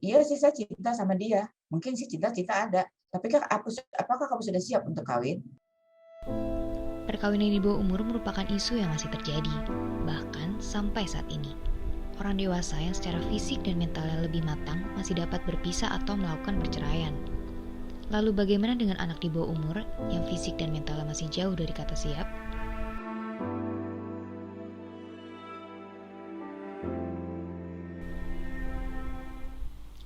iya sih saya cinta sama dia. Mungkin sih cinta-cinta ada. Tapi kan apakah kamu sudah siap untuk kawin? Perkawinan di bawah umur merupakan isu yang masih terjadi, bahkan sampai saat ini. Orang dewasa yang secara fisik dan mentalnya lebih matang masih dapat berpisah atau melakukan perceraian. Lalu bagaimana dengan anak di bawah umur yang fisik dan mentalnya masih jauh dari kata siap?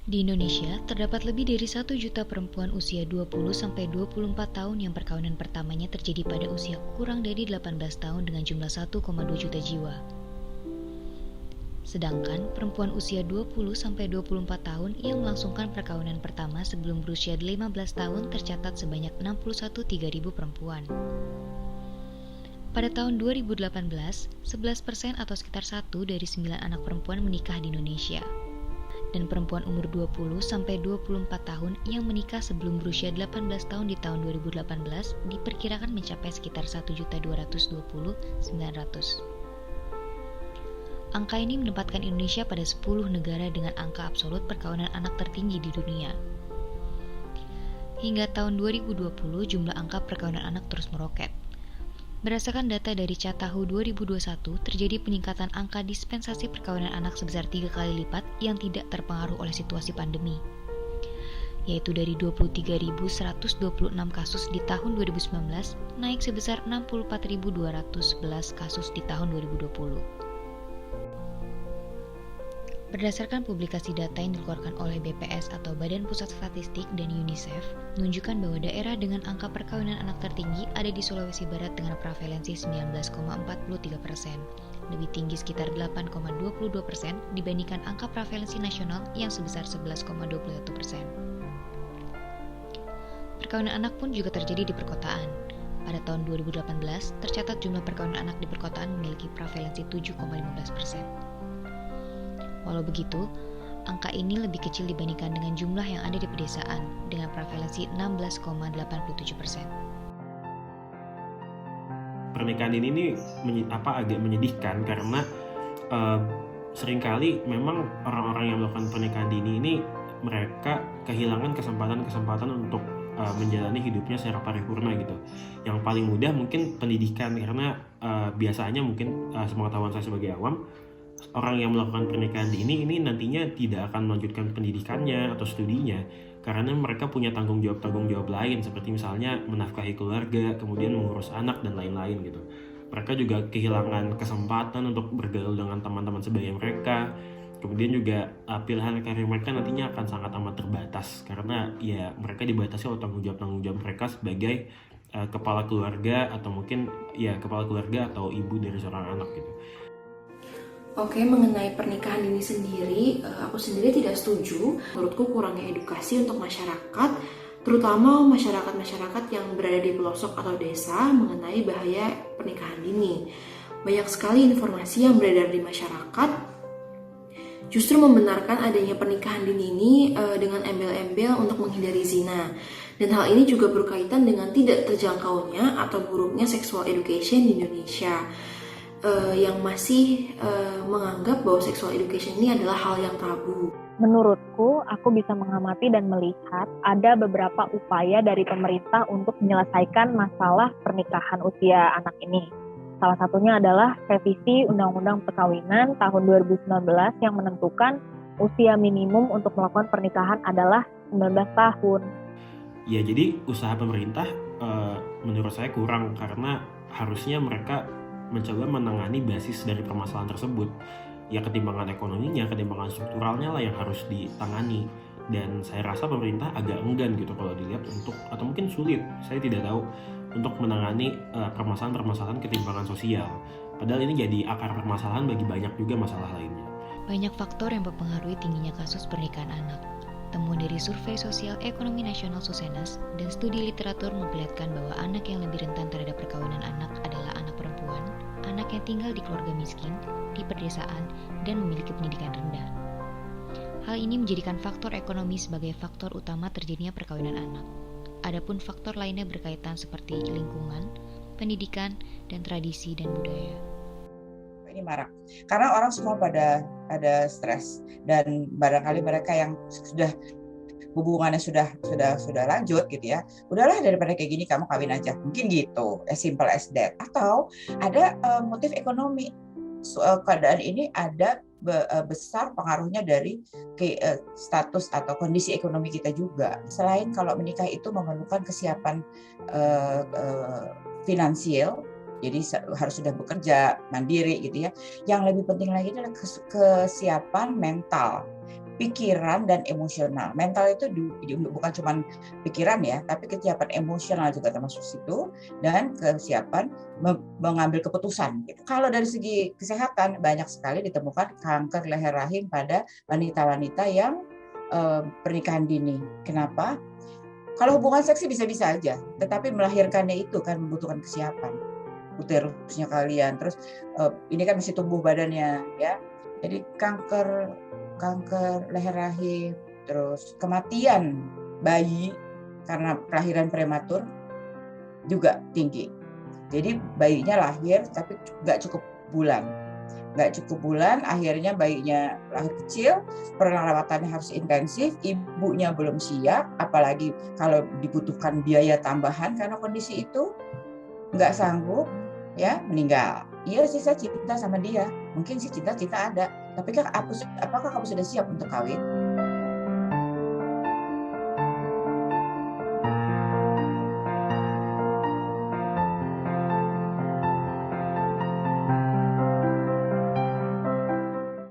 Di Indonesia, terdapat lebih dari 1 juta perempuan usia 20-24 tahun yang perkawinan pertamanya terjadi pada usia kurang dari 18 tahun dengan jumlah 1,2 juta jiwa. Sedangkan perempuan usia 20-24 tahun yang melangsungkan perkawinan pertama sebelum berusia 15 tahun tercatat sebanyak 61.300 perempuan. Pada tahun 2018, 11% atau sekitar 1 dari 9 anak perempuan menikah di Indonesia. Dan perempuan umur 20-24 tahun yang menikah sebelum berusia 18 tahun di tahun 2018 diperkirakan mencapai sekitar 1.220.900. Angka ini menempatkan Indonesia pada 10 negara dengan angka absolut perkawinan anak tertinggi di dunia. Hingga tahun 2020, jumlah angka perkawinan anak terus meroket. Berdasarkan data dari Catahu 2021, terjadi peningkatan angka dispensasi perkawinan anak sebesar 3 kali lipat yang tidak terpengaruh oleh situasi pandemi, yaitu dari 23.126 kasus di tahun 2019 naik sebesar 64.211 kasus di tahun 2020. Berdasarkan publikasi data yang dikeluarkan oleh BPS atau Badan Pusat Statistik dan UNICEF, menunjukkan bahwa daerah dengan angka perkawinan anak tertinggi ada di Sulawesi Barat dengan prevalensi 19,43%, lebih tinggi sekitar 8,22% dibandingkan angka prevalensi nasional yang sebesar 11,21%. Perkawinan anak pun juga terjadi di perkotaan. Pada tahun 2018, tercatat jumlah perkawinan anak di perkotaan memiliki prevalensi 7,15%. Walau begitu, angka ini lebih kecil dibandingkan dengan jumlah yang ada di pedesaan dengan prevalensi 16,87%. Pernikahan ini agak menyedihkan karena seringkali memang orang-orang yang melakukan pernikahan dini ini mereka kehilangan kesempatan untuk menjalani hidupnya secara paripurna gitu. Yang paling mudah mungkin pendidikan karena biasanya mungkin sepengetahuan saya sebagai awam, orang yang melakukan pernikahan dini ini nantinya tidak akan melanjutkan pendidikannya atau studinya karena mereka punya tanggung jawab lain seperti misalnya menafkahi keluarga, kemudian mengurus anak dan lain-lain gitu. Mereka juga kehilangan kesempatan untuk bergaul dengan teman-teman sebaya mereka. Kemudian juga pilihan karir mereka nantinya akan sangat amat terbatas karena ya mereka dibatasi oleh tanggung jawab mereka sebagai kepala keluarga atau mungkin ya kepala keluarga atau ibu dari seorang anak gitu. Oke, mengenai pernikahan dini sendiri, aku sendiri tidak setuju. Menurutku kurangnya edukasi untuk masyarakat, terutama masyarakat-masyarakat yang berada di pelosok atau desa mengenai bahaya pernikahan dini. Banyak sekali informasi yang beredar di masyarakat justru membenarkan adanya pernikahan dini ini dengan embel-embel untuk menghindari zina. Dan hal ini juga berkaitan dengan tidak terjangkaunya atau buruknya sexual education di Indonesia. Yang masih menganggap bahwa sexual education ini adalah hal yang tabu. Menurutku, aku bisa mengamati dan melihat ada beberapa upaya dari pemerintah untuk menyelesaikan masalah pernikahan usia anak ini. Salah satunya adalah revisi Undang-Undang Perkawinan tahun 2019 yang menentukan usia minimum untuk melakukan pernikahan adalah 19 tahun. Ya, jadi usaha pemerintah menurut saya kurang karena harusnya mereka mencoba menangani basis dari permasalahan tersebut. Ya ketimbangan ekonominya, ketimbangan strukturalnya lah yang harus ditangani. Dan saya rasa pemerintah agak enggan gitu kalau dilihat untuk, atau mungkin sulit, saya tidak tahu, untuk menangani permasalahan-permasalahan ketimbangan sosial. Padahal ini jadi akar permasalahan bagi banyak juga masalah lainnya. Banyak faktor yang mempengaruhi tingginya kasus pernikahan anak. Temuan dari Survei Sosial Ekonomi Nasional Susenas dan studi literatur memperlihatkan bahwa anak yang lebih rentan terhadap perkawinan anak adalah anak perempuan, anak yang tinggal di keluarga miskin, di pedesaan, dan memiliki pendidikan rendah. Hal ini menjadikan faktor ekonomi sebagai faktor utama terjadinya perkawinan anak. Adapun faktor lainnya berkaitan seperti lingkungan, pendidikan, dan tradisi dan budaya. Ini marak karena orang semua pada ada stres, dan barangkali mereka yang sudah hubungannya sudah lanjut gitu ya, udahlah daripada kayak gini kamu kawin aja, mungkin gitu, as simple as that. Atau ada motif ekonomi. Keadaan ini ada besar pengaruhnya dari status atau kondisi ekonomi kita juga. Selain kalau menikah itu memerlukan kesiapan finansial, jadi harus sudah bekerja mandiri gitu ya. Yang lebih penting lagi adalah kesiapan mental, pikiran dan emosional. Mental itu bukan cuma pikiran ya, tapi kesiapan emosional juga termasuk situ, dan kesiapan mengambil keputusan. Gitu. Kalau dari segi kesehatan banyak sekali ditemukan kanker leher rahim pada wanita-wanita yang pernikahan dini. Kenapa? Kalau hubungan seks bisa-bisa aja, tetapi melahirkannya itu kan membutuhkan kesiapan. Uterusnya kalian, terus ini kan masih tumbuh badannya ya. Jadi kanker leher rahim, terus kematian bayi karena kelahiran prematur juga tinggi. Jadi bayinya lahir tapi nggak cukup bulan, akhirnya bayinya lahir kecil, perawatannya harus intensif, ibunya belum siap, apalagi kalau dibutuhkan biaya tambahan karena kondisi itu, nggak sanggup, ya meninggal. Iya sih, saya cinta sama dia, mungkin sih cinta ada, tapi apakah kamu sudah siap untuk kawin?